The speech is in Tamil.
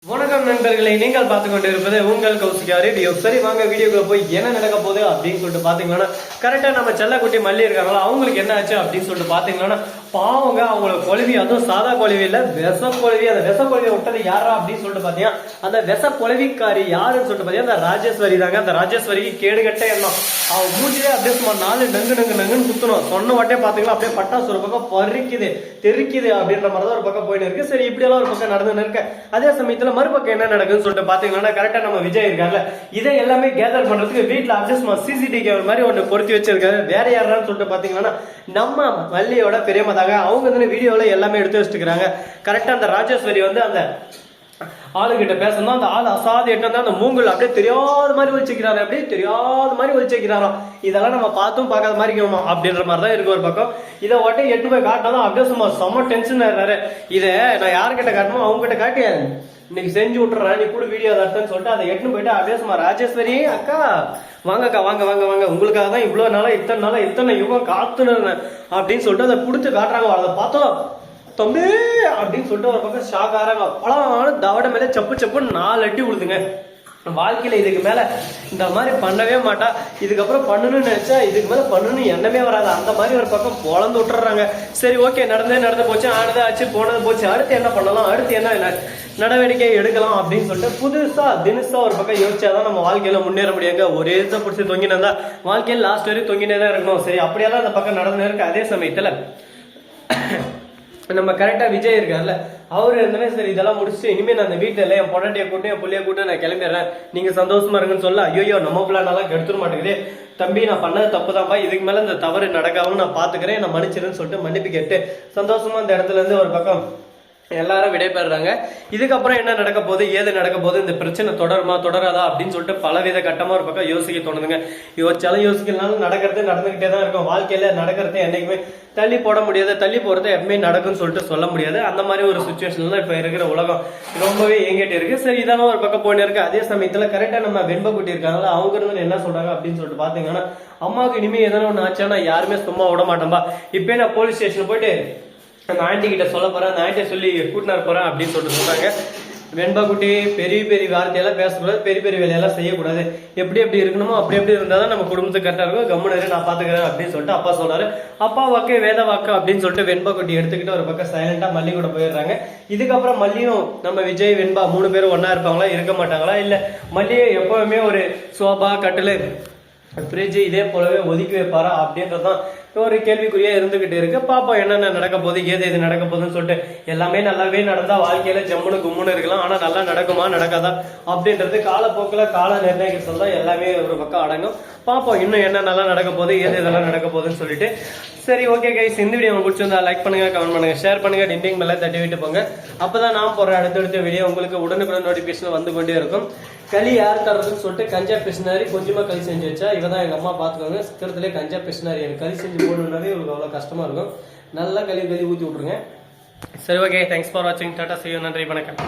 வணக்கம் நண்பர்களை, நீங்கள் பார்த்து கொண்டு இருப்பது உங்கள் கௌசிகா ரேடியோ. சரி வாங்க வீடியோக்குள்ள போய் என்ன நடக்க போகுது அப்படின்னு சொல்லிட்டு பாத்தீங்கன்னா, கரெக்டா நம்ம செல்லக்குட்டி மல்லி இருக்காங்களா, அவங்களுக்கு என்ன ஆச்சு அப்படின்னு சொல்லிட்டு பாத்தீங்கன்னா, பாவங்க அவங்களுக்கு கொழுவி, அதுவும் சாதா கொழுவி இல்ல, விஷ கொழுவி. அந்த விஷ கொழுவியை விட்டது யாரா அப்படின்னு சொல்லிட்டு பாத்தீங்கன்னா, அந்த விஷ கொழுவிக்காரி யாருன்னு சொல்லிட்டு பாத்தீங்கன்னா அந்த ராஜேஸ்வரி தாங்க. அந்த ராஜேஸ்வரிக்கு கேடுகட்ட எண்ணம். அவன் மூஞ்சிலே அப்படியே சும்மா நாலு நங்குன்னு குத்தணும். சொன்ன வட்டே பாத்தீங்கன்னா அப்படியே பட்டாசு ஒரு பக்கம் பறிக்குது தெரிக்குது அப்படின்ற மாதிரிதான் ஒரு பக்கம் போயின்னு இருக்கு. சரி, இப்படி எல்லாம் ஒரு பக்கம் நடந்துன்னு இருக்கு. அதே சமயத்துல மறுபக்கம் என்ன நடக்குதுன்னு சொல்லிட்டு பாத்தீங்கன்னா, கரெக்டா நம்ம விஜய் இருக்காங்க, இதை எல்லாமே கேதர் பண்றதுக்கு வீட்டுல அப்படியே சிசிடிவி கேமரா மாதிரி ஒண்ணு பொருத்தி வச்சிருக்காரு. வேற யாருன்னு சொல்லிட்டு பாத்தீங்கன்னா நம்ம மல்லியோட பெரியம்மா தாங்க. அவங்க வந்து வீடியோல எல்லாமே எடுத்து வச்சுக்கிறாங்க. கரெக்டா அந்த ராஜேஸ்வரி வந்து அந்த ஆளுகிட்ட பேசணும். அந்த ஆள் அசாது எட்டு அந்த மூங்கல் அப்படியே தெரியாத மாதிரி ஒழிச்சுக்கிறாரு, அப்படியே தெரியாத மாதிரி ஒழிச்சுக்கிறாராம். இதெல்லாம் நம்ம பார்த்தும் பார்க்காத மாதிரி இருக்கணுமா அப்படின்ற மாதிரி தான் இருக்கு ஒரு பக்கம். இதை ஒட்டை எட்டு போய் காட்டினாலும் அப்படியே சும்மா செம்ம டென்ஷன் ஆயிடுறாரு. இதை நான் யாருக்கிட்ட காட்டணும், அவங்க கிட்ட காட்டி இன்னைக்கு செஞ்சு விட்டுறேன், நீ கூட வீடியோ எடுத்துன்னு சொல்லிட்டு அதை எட்டுன்னு போயிட்டு அப்படியே சும்மா ராஜேஸ்வரி அக்கா வாங்கக்கா வாங்க வாங்க வாங்க, உங்களுக்காக தான் இவ்வளவு நாளா இத்தனை யுகம் காத்துன்னு இருந்தேன் அப்படின்னு சொல்லிட்டு அதை கொடுத்து காட்டுறாங்க. அதை பார்த்தோம் தம்பி அப்படின்னு சொல்லிட்டு ஒரு பக்கம் ஷாக் ஆறாங்க. பழம் தவட மேல சப்புன்னு 4 அடி விழுதுங்க. வாழ்க்கையில இதுக்கு மேல இந்த மாதிரி பண்ணவே மாட்டா. இதுக்கப்புறம் பண்ணணும்னு நினைச்சா இதுக்கு மேல பண்ணணும் எண்ணமே வராது. அந்த மாதிரி ஒரு பக்கம் பொழந்து விட்டுறாங்க. சரி, ஓகே, நடந்து போச்சு, ஆனது ஆச்சு, போனது போச்சு, அடுத்து என்ன பண்ணலாம், அடுத்து என்ன நடவடிக்கை எடுக்கலாம் அப்படின்னு சொல்லிட்டு தினசா ஒரு பக்கம் யோசிச்சாதான் நம்ம வாழ்க்கையில முன்னேற முடியாங்க. ஒரே தான் பிடிச்சி தொங்கினா வாழ்க்கையில லாஸ்ட் வரைக்கும் தொங்கினே தான் இருக்கணும். சரி, அப்படியெல்லாம் அந்த பக்கம் நடந்து இருக்கு. அதே சமயத்துல நம்ம கரெக்டா விஜய் இருக்காருல்ல, அவரு இருந்தனே சரி இதெல்லாம் முடிச்சுட்டு இனிமே நான் அந்த வீட்டுல இல்ல என் பொண்டாட்டிய கூட்டு என் புள்ளைய கூட்டு நான் கிளம்பிடுறேன், நீங்க சந்தோஷமா இருங்கன்னு சொல்ல, ஐயோ நம்ம பிளான் எல்லாம் கெடுத்துட மாட்டேங்குது தம்பி, நான் பண்ணது தப்புதான்ப்பா, இதுக்கு மேல இந்த தவறு நடக்காம நான் பாத்துக்கிறேன், நான் மன்னிச்சிருன்னு சொல்லிட்டு மன்னிப்பு கேட்டு சந்தோஷமா அந்த இடத்துல இருந்து ஒரு பக்கம் எல்லாரும் விடைபெறாங்க. இதுக்கப்புறம் என்ன நடக்க போகுது, ஏது நடக்க போகுது, இந்த பிரச்சனை தொடருமா தொடராதா அப்படின்னு சொல்லிட்டு பலவித கட்டமா ஒரு பக்கம் யோசிக்க தோணுதுங்க. யோசிச்சாலும் யோசிக்கலனாலும் நடக்கிறது நடந்துகிட்டே தான் இருக்கும். வாழ்க்கையில நடக்கிறது என்னைக்குமே தள்ளி போட முடியாது, தள்ளி போறது எப்பவுமே நடக்கும்னு சொல்லிட்டு சொல்ல முடியாது. அந்த மாதிரி ஒரு சுச்சுவேஷன்ல இப்ப இருக்கிற உலகம் ரொம்பவே ஏங்கிட்டு இருக்கு. சரி, இதெல்லாம் ஒரு பக்கம் போயிட்டு இருக்கு. அதே சமயத்துல கரெக்டா நம்ம வெண்பக்குட்டி இருக்காங்களா, அவங்க இருந்து என்ன சொல்றாங்க அப்படின்னு சொல்லிட்டு பாத்தீங்கன்னா, அம்மாவுக்கு இனிமே எதனா ஒண்ணு ஆச்சானா யாருமே சும்மா விட மாட்டோம்பா, இப்ப நான் போலீஸ் ஸ்டேஷன் போயிட்டு அந்த ஆண்டி கிட்ட சொல்ல போறேன், அந்த ஆண்டியை சொல்லி கூட்டினார் போறேன் அப்படின்னு சொல்லிட்டு சொல்றாங்க. வெண்பாக்குட்டி பெரிய வார்த்தையெல்லாம் பேசக்கூடாது, பெரிய வேலையெல்லாம் செய்யக்கூடாது, எப்படி இருக்கணுமோ அப்படி இருந்தாதான் நம்ம குடும்பத்துக்கு கரெக்டா இருக்கும், கம்முனரு நான் பாத்துக்கிறேன் அப்படின்னு சொல்லிட்டு அப்பா சொல்றாரு. அப்பா வாக்கு வேத வாக்கு அப்படின்னு சொல்லிட்டு வெண்பாக்குட்டி எடுத்துக்கிட்டு ஒரு பக்கம் சைலண்டா மல்லி கூட போயிடுறாங்க. இதுக்கப்புறம் மல்லியும் நம்ம விஜய் வெண்பா 3 பேரும் ஒன்னா இருப்பாங்களா, இருக்க மாட்டாங்களா, இல்ல மல்லியை எப்பவுமே ஒரு சோபா கட்டிலு ஃப்ரிட்ஜ் இதே போலவே ஒதுக்கி வைப்பாரா அப்படின்றதான் ஒரு கேள்விக்குறியா இருந்துகிட்டு இருக்கு. பாப்பா என்னென்ன நடக்க போகுது, ஏது நடக்க போகுதுன்னு சொல்லிட்டு. எல்லாமே நல்லாவே நடந்தா வாழ்க்கையில ஜம்முன்னு கும்முன்னு இருக்கலாம். ஆனா நல்லா நடக்குமா நடக்காதா அப்படின்றது காலப்போக்கில் கால நிர்ணயிக்க தான் எல்லாமே ஒரு பக்கம் அடங்கும். பாப்போம் இன்னும் என்ன நல்லா நடக்க போகுது, இதெல்லாம் நடக்க போகுதுன்னு சொல்லிட்டு. சரி, ஓகே கைஸ், இந்த வீடியோ உங்களுக்கு பிடிச்சிருந்தா லைக் பண்ணுங்க, கமெண்ட் பண்ணுங்க, ஷேர் பண்ணுங்க, டிண்டிங் மேல தட்டி விட்டு போங்க. அப்பதான் நான் போற அடுத்தடுத்த வீடியோ உங்களுக்கு உடனுக்குடன் நோட்டிபிகேஷன் வந்து கொண்டே இருக்கும். களி யார் தர்றதுன்னு சொல்லிட்டு கஞ்சா பிசினாரி கொஞ்சமா களி செஞ்சு வச்சா இவதான் எங்க அம்மா பாத்துக்கோங்க. சித்திரத்திலே கஞ்சா பிசினாரி எனக்கு களி செஞ்சு போடணும்னாவே உங்களுக்கு அவ்வளவு கஷ்டமா இருக்கும். நல்லா களி ஊத்தி விட்டுருங்க. சரி, ஓகே, தேங்க்ஸ் ஃபார் வாட்சிங். டாடா, see you, நன்றி, வணக்கம்.